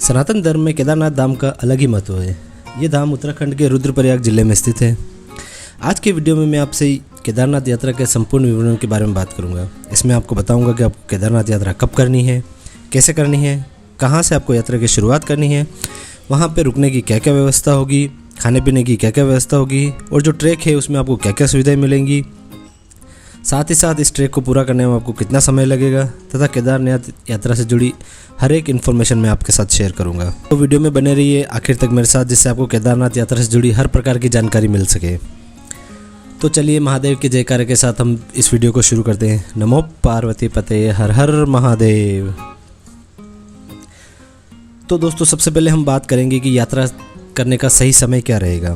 सनातन धर्म में केदारनाथ धाम का अलग ही महत्व है। ये धाम उत्तराखंड के रुद्रप्रयाग जिले में स्थित है। आज के वीडियो में मैं आपसे केदारनाथ यात्रा के संपूर्ण विवरण के बारे में बात करूंगा। इसमें आपको बताऊंगा कि आपको केदारनाथ यात्रा कब करनी है, कैसे करनी है, कहां से आपको यात्रा की शुरुआत करनी है, वहां पे रुकने की क्या क्या व्यवस्था होगी, खाने पीने की क्या क्या व्यवस्था होगी और जो ट्रैक है उसमें आपको क्या क्या सुविधाएँ मिलेंगी। साथ ही साथ इस ट्रैक को पूरा करने में आपको कितना समय लगेगा तथा केदारनाथ यात्रा से जुड़ी हर एक इन्फॉर्मेशन मैं आपके साथ शेयर करूंगा। तो वीडियो में बने रहिए आखिर तक मेरे साथ, जिससे आपको केदारनाथ यात्रा से जुड़ी हर प्रकार की जानकारी मिल सके। तो चलिए महादेव के जयकारे के साथ हम इस वीडियो को शुरू करते हैं। नमो पार्वती पते, हर हर महादेव। तो दोस्तों, सबसे पहले हम बात करेंगे कि यात्रा करने का सही समय क्या रहेगा।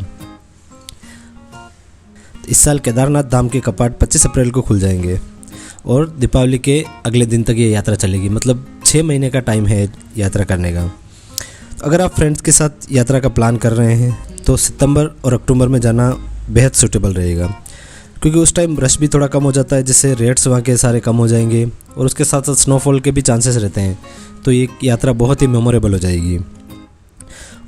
इस साल केदारनाथ धाम के कपाट 25 अप्रैल को खुल जाएंगे और दीपावली के अगले दिन तक ये यात्रा चलेगी। मतलब 6 महीने का टाइम है यात्रा करने का। तो अगर आप फ्रेंड्स के साथ यात्रा का प्लान कर रहे हैं तो सितंबर और अक्टूबर में जाना बेहद सूटेबल रहेगा, क्योंकि उस टाइम रश भी थोड़ा कम हो जाता है, जिससे रेट्स वहाँ के सारे कम हो जाएंगे और उसके साथ साथ स्नोफॉल के भी चांसेस रहते हैं। तो ये यात्रा बहुत ही मेमोरेबल हो जाएगी।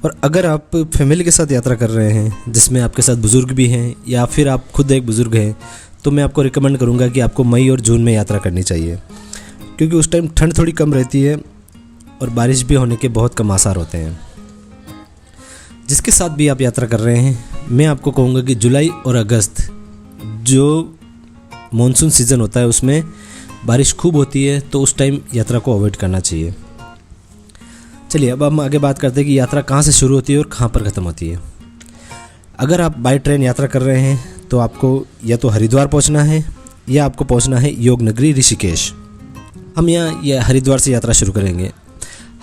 और अगर आप फैमिली के साथ यात्रा कर रहे हैं जिसमें आपके साथ बुज़ुर्ग भी हैं या फिर आप खुद एक बुज़ुर्ग हैं, तो मैं आपको रिकमेंड करूंगा कि आपको मई और जून में यात्रा करनी चाहिए, क्योंकि उस टाइम ठंड थोड़ी कम रहती है और बारिश भी होने के बहुत कम आसार होते हैं। जिसके साथ भी आप यात्रा कर रहे हैं, मैं आपको कहूँगा कि जुलाई और अगस्त जो मानसून सीज़न होता है उसमें बारिश खूब होती है, तो उस टाइम यात्रा को अवॉइड करना चाहिए। चलिए अब हम आगे बात करते हैं कि यात्रा कहाँ से शुरू होती है और कहाँ पर ख़त्म होती है। अगर आप बाय ट्रेन यात्रा कर रहे हैं तो आपको या तो हरिद्वार पहुँचना है या आपको पहुँचना है योग नगरी ऋषिकेश। हम यहाँ हरिद्वार से यात्रा शुरू करेंगे।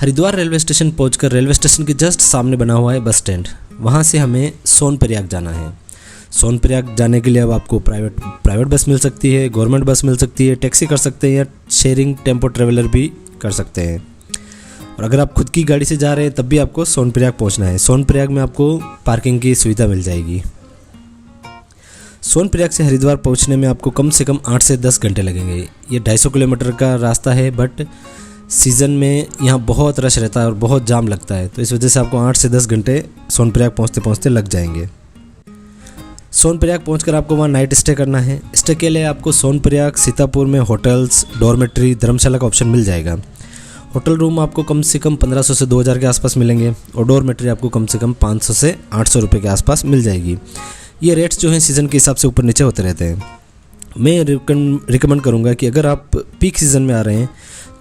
हरिद्वार रेलवे स्टेशन पहुँचकर रेलवे स्टेशन के जस्ट सामने बना हुआ है बस स्टैंड, वहाँ से हमें सोनप्रयाग जाना है। सोनप्रयाग जाने के लिए अब आपको प्राइवेट बस मिल सकती है, गवर्नमेंट बस मिल सकती है, टैक्सी कर सकते हैं या शेयरिंग टेम्पो ट्रेवलर भी कर सकते हैं। और अगर आप खुद की गाड़ी से जा रहे हैं तब भी आपको सोनप्रयाग पहुंचना है। सोनप्रयाग में आपको पार्किंग की सुविधा मिल जाएगी। सोनप्रयाग से हरिद्वार पहुंचने में आपको कम से कम 8 से 10 घंटे लगेंगे। ये 250 किलोमीटर का रास्ता है, बट सीज़न में यहाँ बहुत रश रहता है और बहुत जाम लगता है, तो इस वजह से आपको 8 से 10 घंटे सोनप्रयाग पहुँचते पहुँचते लग जाएंगे। सोनप्रयाग पहुँचकर आपको वहाँ नाइट स्टे करना है। स्टे के लिए आपको सोनप्रयाग सीतापुर में होटल्स, डॉर्मेट्री, धर्मशाला का ऑप्शन मिल जाएगा। होटल रूम आपको कम से कम 1500 से 2000 के आसपास मिलेंगे और डॉर्मेट्री आपको कम से कम 500 से 800 रुपये के आसपास मिल जाएगी। ये रेट्स जो हैं सीज़न के हिसाब से ऊपर नीचे होते रहते हैं। मैं रिकमेंड करूँगा कि अगर आप पीक सीज़न में आ रहे हैं,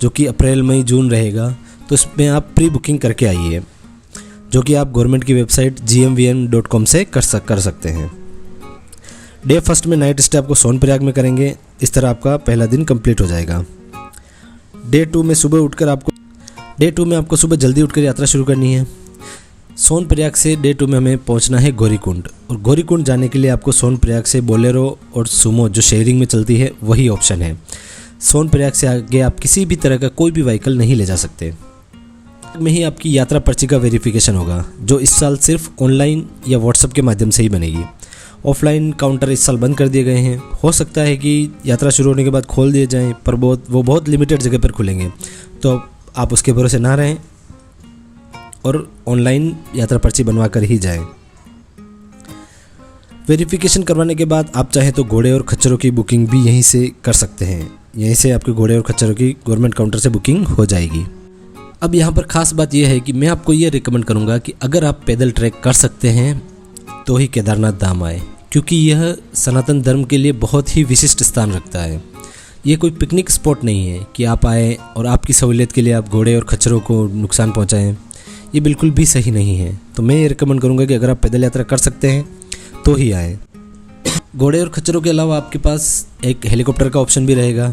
जो कि अप्रैल मई जून रहेगा, तो इसमें आप प्री बुकिंग करके आइए, जो कि आप गवर्नमेंट की वेबसाइट gmvn.com से कर सकते हैं। डे फर्स्ट में नाइट स्टे आपको सोनप्रयाग में करेंगे। इस तरह आपका पहला दिन कंप्लीट हो जाएगा। डे टू में आपको सुबह जल्दी उठकर यात्रा शुरू करनी है। सोनप्रयाग से डे 2 में हमें पहुंचना है गौरीकुंड, और गौरीकुंड जाने के लिए आपको सोनप्रयाग से बोलेरो और सुमो जो शेयरिंग में चलती है वही ऑप्शन है। सोनप्रयाग से आगे आप किसी भी तरह का कोई भी व्हीकल नहीं ले जा सकते। में ही आपकी यात्रा पर्ची का वेरिफिकेशन होगा, जो इस साल सिर्फ ऑनलाइन या व्हाट्सएप के माध्यम से ही बनेगी। ऑफलाइन काउंटर इस साल बंद कर दिए गए हैं। हो सकता है कि यात्रा शुरू होने के बाद खोल दिए जाएं, पर वो बहुत लिमिटेड जगह पर खुलेंगे, तो आप उसके भरोसे ना रहें और ऑनलाइन यात्रा पर्ची बनवा कर ही जाएं। वेरिफिकेशन करवाने के बाद आप चाहें तो घोड़े और खच्चरों की बुकिंग भी यहीं से कर सकते हैं। यहीं से आपके घोड़े और खच्चरों की गवर्नमेंट काउंटर से बुकिंग हो जाएगी। अब यहाँ पर ख़ास बात यह है कि मैं आपको ये रिकमेंड करूँगा कि अगर आप पैदल ट्रैक कर सकते हैं तो ही केदारनाथ धाम आए, क्योंकि यह सनातन धर्म के लिए बहुत ही विशिष्ट स्थान रखता है। ये कोई पिकनिक स्पॉट नहीं है कि आप आए और आपकी सहूलियत के लिए आप घोड़े और खच्चरों को नुकसान पहुंचाएं। ये बिल्कुल भी सही नहीं है। तो मैं ये रिकमेंड करूंगा कि अगर आप पैदल यात्रा कर सकते हैं तो ही आएँ। घोड़े और खच्चरों के अलावा आपके पास एक हेलीकॉप्टर का ऑप्शन भी रहेगा।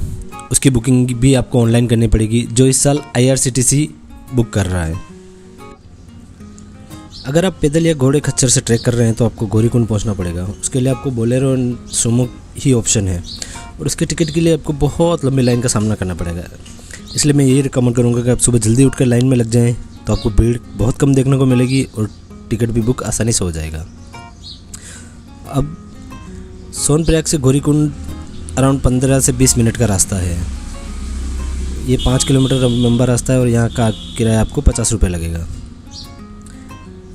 उसकी बुकिंग भी आपको ऑनलाइन करनी पड़ेगी, जो इस साल IRCTC बुक कर रहा है। अगर आप पैदल या घोड़े खच्चर से ट्रैक कर रहे हैं तो आपको गौरीकुंड पहुंचना पड़ेगा। उसके लिए आपको बोलेरो और सुमो ही ऑप्शन है, और उसके टिकट के लिए आपको बहुत लंबी लाइन का सामना करना पड़ेगा। इसलिए मैं यही रिकमेंड करूंगा कि आप सुबह जल्दी उठकर लाइन में लग जाएं, तो आपको भीड़ बहुत कम देखने को मिलेगी और टिकट भी बुक आसानी से हो जाएगा। अब सोनप्रयाग से गौरीकुंड अराउंड 15 से 20 मिनट का रास्ता है। ये 5 किलोमीटर लंबा रास्ता है और यहाँ का किराया आपको 50 रुपये लगेगा।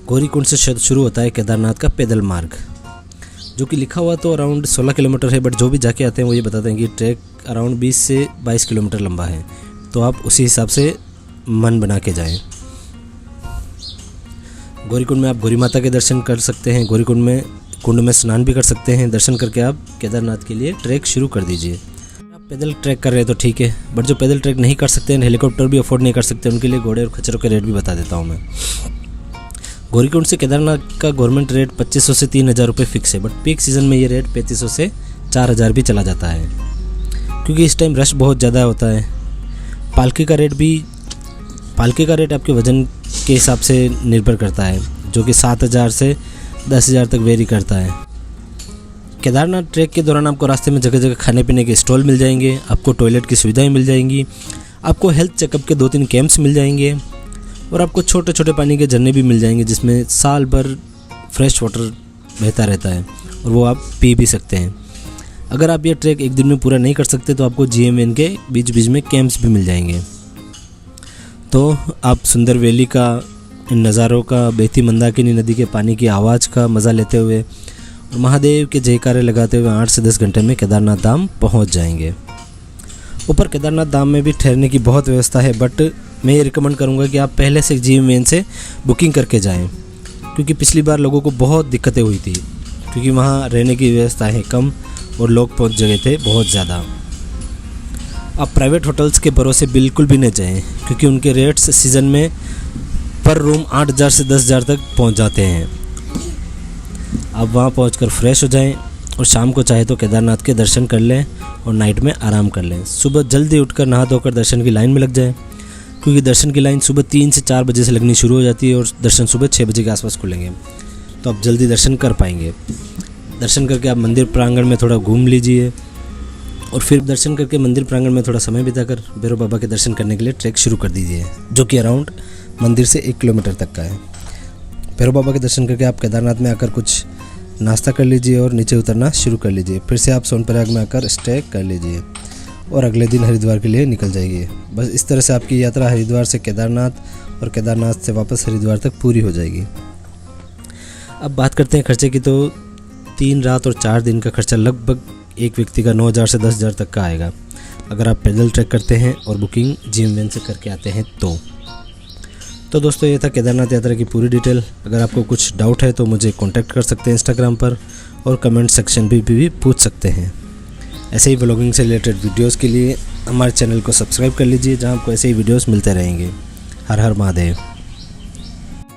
गौरीकुंड से शुरू होता है केदारनाथ का पैदल मार्ग, जो कि लिखा हुआ तो अराउंड 16 किलोमीटर है, बट जो भी जाके आते हैं वो ये बताते हैं कि ट्रैक अराउंड 20 से 22 किलोमीटर लंबा है, तो आप उसी हिसाब से मन बना के जाएं। गौरीकुंड में आप गौरी माता के दर्शन कर सकते हैं। गौरीकुंड में कुंड में स्नान भी कर सकते हैं। दर्शन करके आप केदारनाथ के लिए ट्रैक शुरू कर दीजिए। आप पैदल ट्रैक कर रहे हैं तो ठीक है, बट जो पैदल ट्रैक नहीं कर सकते हैं, हेलीकॉप्टर भी अफोर्ड नहीं कर सकते, उनके लिए घोड़े और खच्चरों के रेट भी बता देता हूँ मैं। गौरीकुंड से केदारनाथ का गवर्नमेंट रेट 2500 से 3000 रुपये फिक्स है, बट पीक सीज़न में ये रेट 3500 से 4000 भी चला जाता है, क्योंकि इस टाइम रश बहुत ज़्यादा होता है। पालकी का रेट आपके वज़न के हिसाब से निर्भर करता है, जो कि 7000 से 10,000 तक वेरी करता है। केदारनाथ ट्रैक के दौरान आपको रास्ते में जगह जगह खाने पीने के स्टॉल मिल जाएंगे, आपको टॉयलेट की सुविधाएं मिल जाएंगी, आपको हेल्थ चेकअप के 2-3 कैंप्स मिल जाएंगे और आपको छोटे छोटे पानी के झरने भी मिल जाएंगे, जिसमें साल भर फ्रेश वाटर बहता रहता है और वो आप पी भी सकते हैं। अगर आप ये ट्रैक एक दिन में पूरा नहीं कर सकते तो आपको GMN के बीच बीच में कैंप्स भी मिल जाएंगे। तो आप सुंदर वैली का, इन नज़ारों का, बहती मंदाकिनी नदी के पानी की आवाज़ का मज़ा लेते हुए और महादेव के जयकारे लगाते हुए 8 से 10 घंटे में केदारनाथ धाम पहुंच जाएंगे। ऊपर केदारनाथ धाम में भी ठहरने की बहुत व्यवस्था है, बट मैं ये रिकमेंड करूंगा कि आप पहले से GMN से बुकिंग करके जाएं, क्योंकि पिछली बार लोगों को बहुत दिक्कतें हुई थी, क्योंकि वहाँ रहने की व्यवस्थाएँ कम और लोग पहुँच गए थे बहुत ज़्यादा। आप प्राइवेट होटल्स के भरोसे बिल्कुल भी नहीं जाएं, क्योंकि उनके रेट्स सीज़न में पर रूम 8000 से 10,000 तक पहुंच जाते हैं। आप वहां पहुंचकर फ्रेश हो जाएं और शाम को चाहे तो केदारनाथ के दर्शन कर लें और नाइट में आराम कर लें। सुबह जल्दी उठकर नहा धोकर दर्शन की लाइन में लग जाएं, क्योंकि दर्शन की लाइन सुबह 3 से 4 बजे से लगनी शुरू हो जाती है और दर्शन सुबह 6 बजे के आसपास खुलेंगे, तो आप जल्दी दर्शन कर पाएंगे। दर्शन करके आप मंदिर प्रांगण में थोड़ा घूम लीजिए और फिर दर्शन करके मंदिर प्रांगण में थोड़ा समय बिताकर भैरव बाबा के दर्शन करने के लिए ट्रैक शुरू कर दीजिए, जो कि अराउंड मंदिर से 1 किलोमीटर तक का है। भैरव बाबा के दर्शन करके आप केदारनाथ में आकर कुछ नाश्ता कर लीजिए और नीचे उतरना शुरू कर लीजिए। फिर से आप सोनप्रयाग में आकर स्टे कर लीजिए और अगले दिन हरिद्वार के लिए निकल जाइए। बस इस तरह से आपकी यात्रा हरिद्वार से केदारनाथ और केदारनाथ से वापस हरिद्वार तक पूरी हो जाएगी। अब बात करते हैं खर्चे की, तो 3 रात और 4 दिन का खर्चा लगभग एक व्यक्ति का 9,000 से 10,000 तक का आएगा, अगर आप पैदल ट्रैक करते हैं और बुकिंग GMN से करके आते हैं तो दोस्तों ये था केदारनाथ यात्रा की पूरी डिटेल। अगर आपको कुछ डाउट है तो मुझे कांटेक्ट कर सकते हैं इंस्टाग्राम पर और कमेंट सेक्शन भी पूछ सकते हैं। ऐसे ही व्लॉगिंग से रिलेटेड वीडियोस के लिए हमारे चैनल को सब्सक्राइब कर लीजिए, जहां आपको ऐसे ही वीडियोस मिलते रहेंगे। हर हर महादेव।